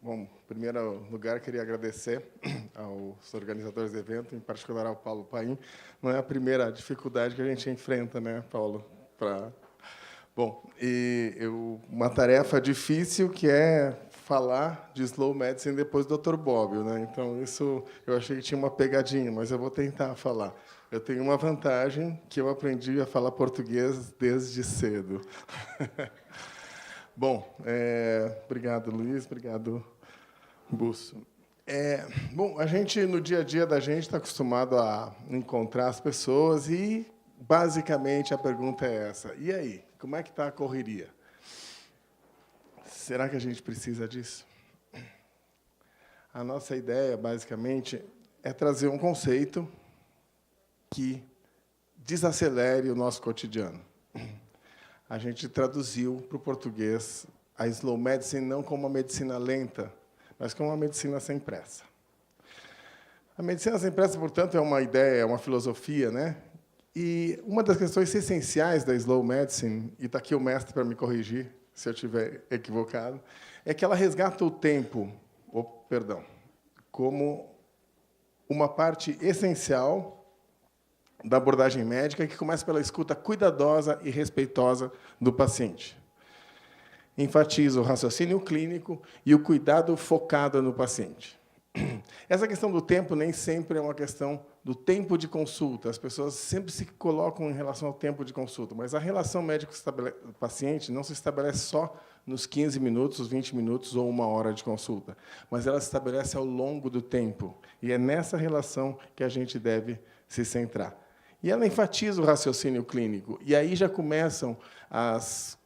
Bom, em primeiro lugar, queria agradecer aos organizadores do evento, em particular ao Paulo Paim. Não é a primeira dificuldade que a gente enfrenta, né, Paulo? Bom, uma tarefa difícil que é falar de slow medicine depois do Dr. Bob, né? Então, isso eu achei que tinha uma pegadinha, mas eu vou tentar falar. Eu tenho uma vantagem, que eu aprendi a falar português desde cedo. Bom, obrigado, Luiz, obrigado, Busso. Bom, a gente, no dia a dia da gente, está acostumado a encontrar as pessoas e, basicamente, a pergunta é essa. E aí, como é que está a correria? Será que a gente precisa disso? A nossa ideia, basicamente, é trazer um conceito que desacelere o nosso cotidiano. A gente traduziu para o português a slow medicine não como uma medicina lenta, mas como uma medicina sem pressa. A medicina sem pressa, portanto, é uma ideia, é uma filosofia, né? E uma das questões essenciais da slow medicine, e está aqui o mestre para me corrigir se eu estiver equivocado, é que ela resgata o tempo, como uma parte essencial da abordagem médica, que começa pela escuta cuidadosa e respeitosa do paciente. Enfatiza o raciocínio clínico e o cuidado focado no paciente. Essa questão do tempo nem sempre é uma questão do tempo de consulta. As pessoas sempre se colocam em relação ao tempo de consulta, mas a relação médico-paciente não se estabelece só nos 15 minutos, os 20 minutos ou 1 hora de consulta, mas ela se estabelece ao longo do tempo. E é nessa relação que a gente deve se centrar. E ela enfatiza o raciocínio clínico. E aí já começam as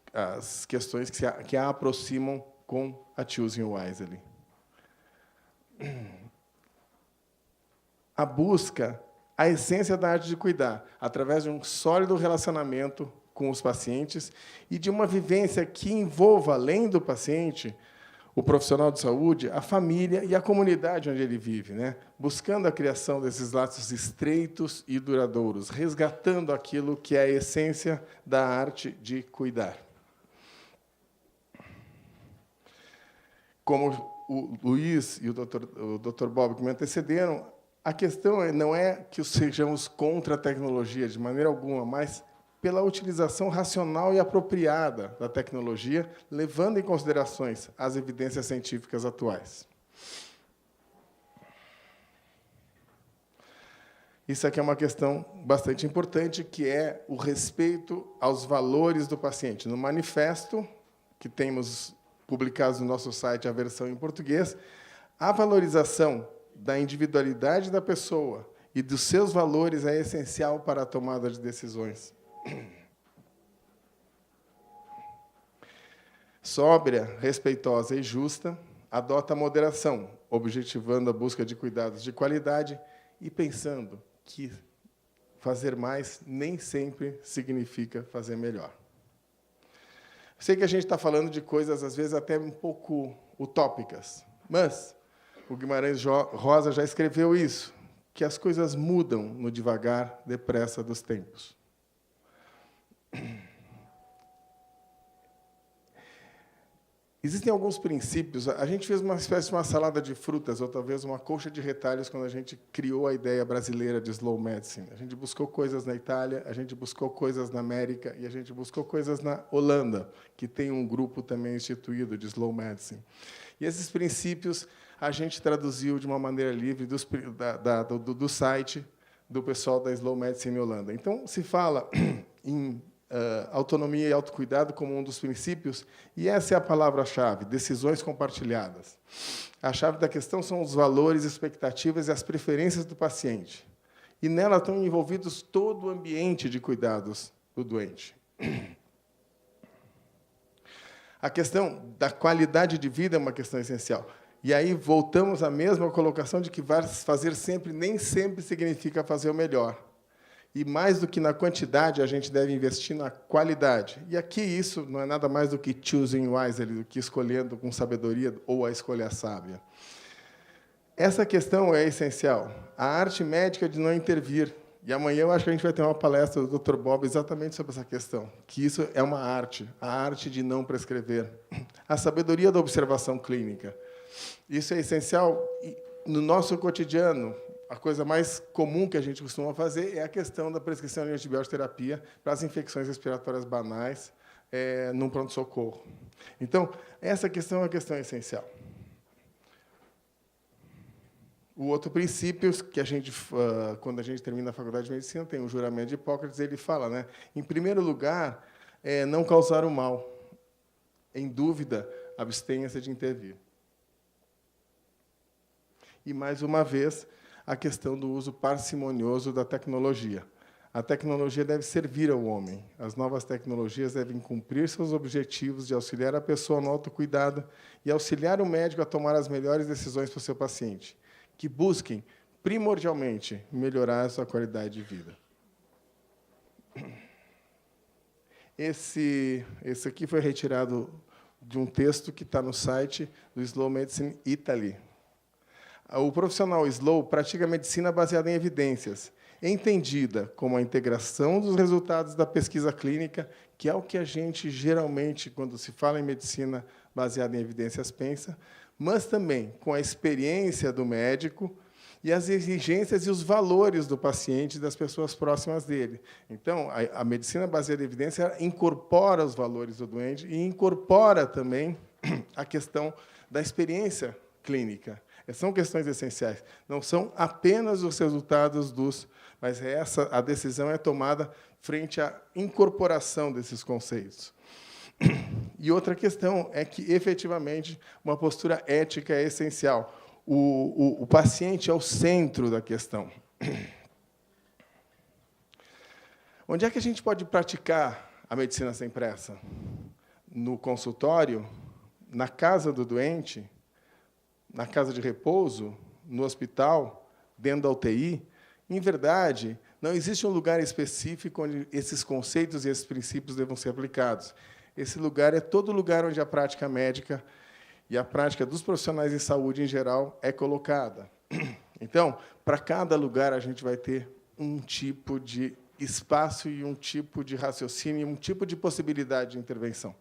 questões que a aproximam com a Choosing Wisely. A busca, a essência da arte de cuidar, através de um sólido relacionamento com os pacientes e de uma vivência que envolva, além do paciente, o profissional de saúde, a família e a comunidade onde ele vive, né? Buscando a criação desses laços estreitos e duradouros, resgatando aquilo que é a essência da arte de cuidar. Como o Luiz e o Dr. Bob que me antecederam, a questão não é que sejamos contra a tecnologia, de maneira alguma, mas pela utilização racional e apropriada da tecnologia, levando em considerações as evidências científicas atuais. Isso aqui é uma questão bastante importante, que é o respeito aos valores do paciente. No manifesto, que temos publicado no nosso site, a versão em português, a valorização da individualidade da pessoa e dos seus valores é essencial para a tomada de decisões. Sóbria, respeitosa e justa, adota a moderação, objetivando a busca de cuidados de qualidade e pensando que fazer mais nem sempre significa fazer melhor. Sei que a gente está falando de coisas, às vezes, até um pouco utópicas, mas o Guimarães Rosa já escreveu isso, que as coisas mudam no devagar, depressa dos tempos. Existem alguns princípios. A gente fez uma espécie de uma salada de frutas, ou talvez uma colcha de retalhos, quando a gente criou a ideia brasileira de slow medicine. A gente buscou coisas na Itália, a gente buscou coisas na América e a gente buscou coisas na Holanda, que tem um grupo também instituído de slow medicine. E esses princípios a gente traduziu de uma maneira livre do site do pessoal da Slow Medicine Holanda. Então, se fala em autonomia e autocuidado como um dos princípios, e essa é a palavra-chave, decisões compartilhadas. A chave da questão são os valores, expectativas e as preferências do paciente. E nela estão envolvidos todo o ambiente de cuidados do doente. A questão da qualidade de vida é uma questão essencial. E aí voltamos à mesma colocação de que fazer sempre nem sempre significa fazer o melhor. E mais do que na quantidade, a gente deve investir na qualidade. E aqui isso não é nada mais do que choosing wisely, do que escolhendo com sabedoria ou a escolha sábia. Essa questão é essencial. A arte médica de não intervir. E amanhã eu acho que a gente vai ter uma palestra do Dr. Bob exatamente sobre essa questão, que isso é uma arte, a arte de não prescrever. A sabedoria da observação clínica. Isso é essencial no nosso cotidiano. A coisa mais comum que a gente costuma fazer é a questão da prescrição de antibioterapia para as infecções respiratórias banais num pronto-socorro. Então, essa questão é uma questão essencial. O outro princípio que quando a gente termina a faculdade de medicina, tem o juramento de Hipócrates, ele fala, né, em primeiro lugar, não causar o mal. Em dúvida, abstenha-se de intervir. E, mais uma vez, a questão do uso parcimonioso da tecnologia. A tecnologia deve servir ao homem. As novas tecnologias devem cumprir seus objetivos de auxiliar a pessoa no autocuidado e auxiliar o médico a tomar as melhores decisões para o seu paciente, que busquem, primordialmente, melhorar a sua qualidade de vida. Esse aqui foi retirado de um texto que está no site do Slow Medicine Italy. O profissional Slow pratica medicina baseada em evidências, entendida como a integração dos resultados da pesquisa clínica, que é o que a gente, geralmente, quando se fala em medicina baseada em evidências, pensa, mas também com a experiência do médico e as exigências e os valores do paciente e das pessoas próximas dele. Então, a medicina baseada em evidência incorpora os valores do doente e incorpora também a questão da experiência clínica. São questões essenciais. Não são apenas os resultados mas a decisão é tomada frente à incorporação desses conceitos. E outra questão é que, efetivamente, uma postura ética é essencial. O paciente é o centro da questão. Onde é que a gente pode praticar a medicina sem pressa? No consultório, na casa do doente, na casa de repouso, no hospital, dentro da UTI? Em verdade, não existe um lugar específico onde esses conceitos e esses princípios devam ser aplicados. Esse lugar é todo lugar onde a prática médica e a prática dos profissionais em saúde, em geral, é colocada. Então, para cada lugar, a gente vai ter um tipo de espaço e um tipo de raciocínio, um tipo de possibilidade de intervenção.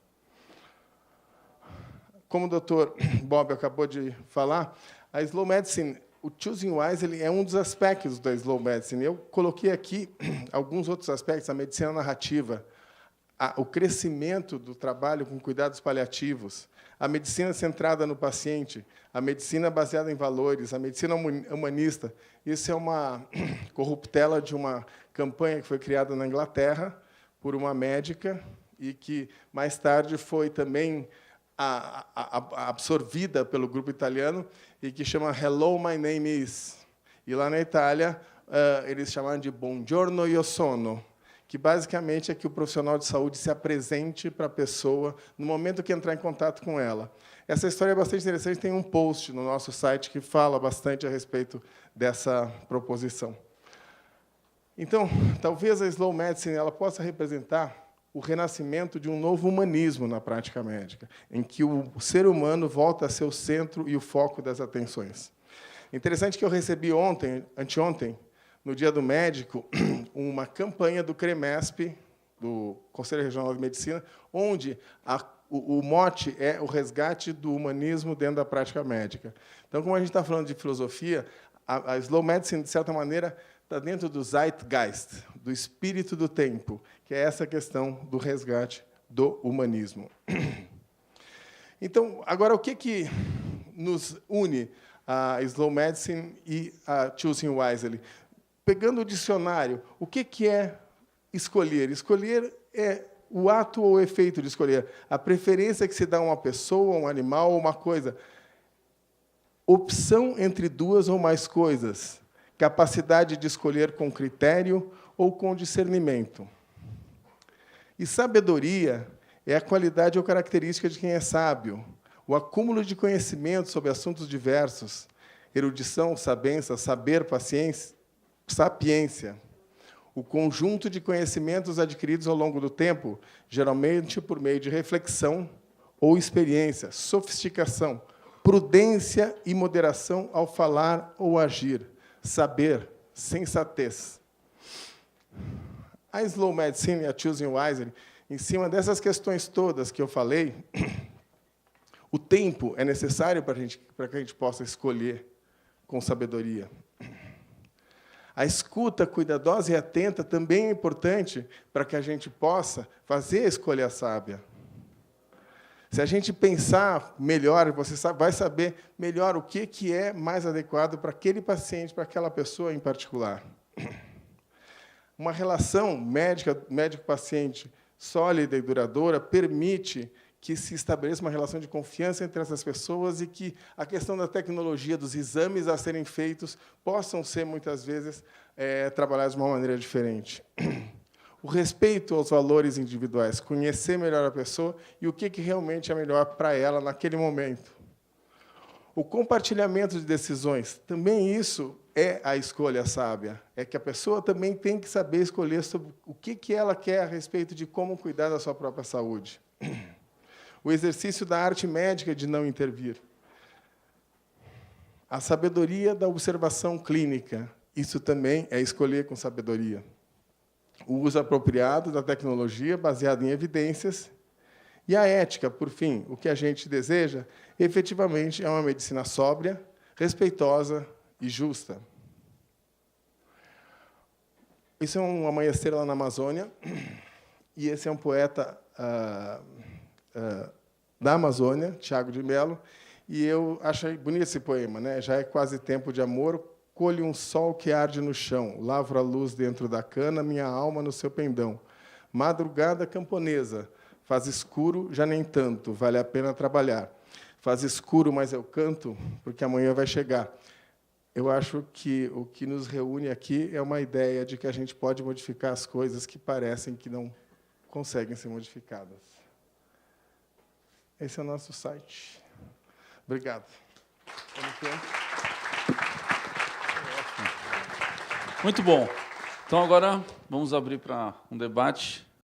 Como o Dr. Bob acabou de falar, a Slow Medicine, o Choosing Wisely é um dos aspectos da Slow Medicine. Eu coloquei aqui alguns outros aspectos, a medicina narrativa, o crescimento do trabalho com cuidados paliativos, a medicina centrada no paciente, a medicina baseada em valores, a medicina humanista. Isso é uma corruptela de uma campanha que foi criada na Inglaterra por uma médica e que, mais tarde, foi também absorvida pelo grupo italiano e que chama Hello, My Name Is. E, lá na Itália, eles chamaram de Buongiorno, Io Sono, que basicamente é que o profissional de saúde se apresente para a pessoa no momento que entrar em contato com ela. Essa história é bastante interessante, tem um post no nosso site que fala bastante a respeito dessa proposição. Então, talvez a Slow Medicine ela possa representar o renascimento de um novo humanismo na prática médica, em que o ser humano volta a ser o centro e o foco das atenções. Interessante que eu recebi anteontem, no Dia do Médico, uma campanha do CREMESP, do Conselho Regional de Medicina, onde o mote é o resgate do humanismo dentro da prática médica. Então, como a gente está falando de filosofia, a Slow Medicine, de certa maneira, está dentro do Zeitgeist, do espírito do tempo, que é essa questão do resgate do humanismo. Então, agora, o que nos une a Slow Medicine e a Choosing Wisely? Pegando o dicionário, o que é escolher? Escolher é o ato ou o efeito de escolher. A preferência que se dá a uma pessoa, um animal ou uma coisa. Opção entre duas ou mais coisas. Capacidade de escolher com critério ou com discernimento. E sabedoria é a qualidade ou característica de quem é sábio. O acúmulo de conhecimento sobre assuntos diversos. Erudição, sabença, saber, paciência, sapiência, o conjunto de conhecimentos adquiridos ao longo do tempo, geralmente por meio de reflexão ou experiência, sofisticação, prudência e moderação ao falar ou agir, saber, sensatez. A Slow Medicine e a Choosing Wisely, em cima dessas questões todas que eu falei, O tempo é necessário para que a gente possa escolher com sabedoria. A escuta cuidadosa e atenta também é importante para que a gente possa fazer a escolha sábia. Se a gente pensar melhor, você vai saber melhor o que é mais adequado para aquele paciente, para aquela pessoa em particular. Uma relação médico-paciente sólida e duradoura permite que se estabeleça uma relação de confiança entre essas pessoas e que a questão da tecnologia, dos exames a serem feitos, possam ser, muitas vezes, trabalhados de uma maneira diferente. O respeito aos valores individuais, conhecer melhor a pessoa e o que realmente é melhor para ela naquele momento. O compartilhamento de decisões, também isso é a escolha sábia. É que a pessoa também tem que saber escolher sobre o que ela quer a respeito de como cuidar da sua própria saúde. O exercício da arte médica de não intervir. A sabedoria da observação clínica. Isso também é escolher com sabedoria. O uso apropriado da tecnologia, baseado em evidências. E a ética, por fim, o que a gente deseja, efetivamente, é uma medicina sóbria, respeitosa e justa. Isso é um amanhecer lá na Amazônia, e esse é um poeta da Amazônia, Tiago de Mello, e eu achei bonito esse poema, né? Já é quase tempo de amor, colho um sol que arde no chão, lavro a luz dentro da cana, minha alma no seu pendão. Madrugada camponesa, faz escuro, já nem tanto, vale a pena trabalhar. Faz escuro, mas eu canto, porque amanhã vai chegar. Eu acho que o que nos reúne aqui é uma ideia de que a gente pode modificar as coisas que parecem que não conseguem ser modificadas. Esse é o nosso site. Obrigado. Muito bom. Então, agora, vamos abrir para um debate.